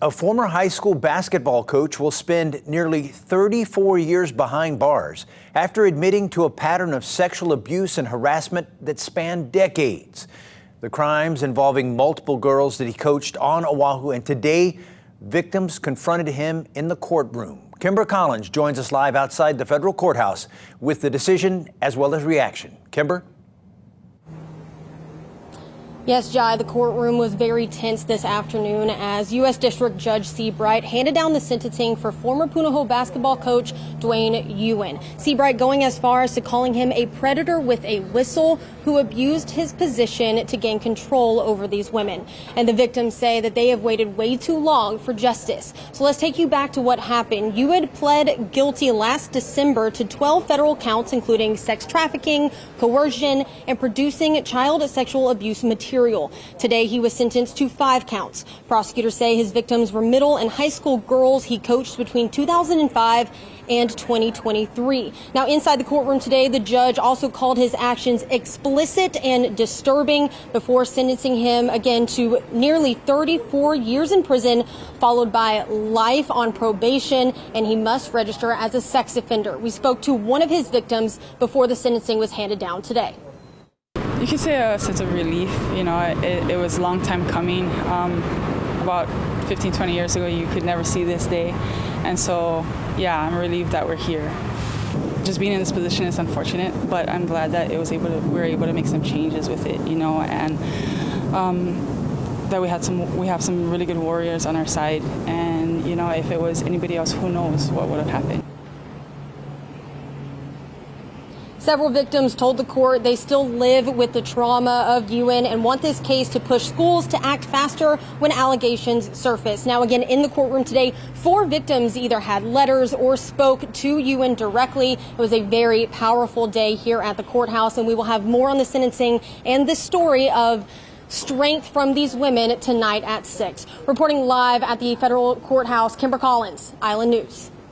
A former high school basketball coach will spend nearly 34 years behind bars after admitting to a pattern of sexual abuse and harassment that spanned decades. The crimes involving multiple girls that he coached on Oahu, and today victims confronted him in the courtroom. Kimber Collins joins us live outside the federal courthouse with the decision as well as reaction. Kimber? Yes, Jai, the courtroom was very tense this afternoon as U.S. District Judge Seabright handed down the sentencing for former Punahou basketball coach Dwayne Yuen. Seabright going as far as to calling him a predator with a whistle who abused his position to gain control over these women. And the victims say that they have waited way too long for justice. So let's take you back to what happened. Yuen pled guilty last December to 12 federal counts, including sex trafficking, coercion, and producing child sexual abuse material. Today, he was sentenced to 5 counts. Prosecutors say his victims were middle and high school girls he coached between 2005 and 2023. Now, inside the courtroom today, the judge also called his actions explicit and disturbing before sentencing him again to nearly 34 years in prison, followed by life on probation, and he must register as a sex offender. We spoke to one of his victims before the sentencing was handed down today. You can say a sense of relief. You know, it was a long time coming. About 15, 20 years ago, you could never see this day. And so, yeah, I'm relieved that we're here. Just being in this position is unfortunate, but I'm glad that we were able to make some changes with it, you know, and that we have some really good warriors on our side. And, you know, if it was anybody else, who knows what would have happened. Several victims told the court they still live with the trauma of Yuen and want this case to push schools to act faster when allegations surface. Now, again, in the courtroom today, 4 victims either had letters or spoke to Yuen directly. It was a very powerful day here at the courthouse, and we will have more on the sentencing and the story of strength from these women tonight at 6. Reporting live at the federal courthouse, Kimber Collins, Island News.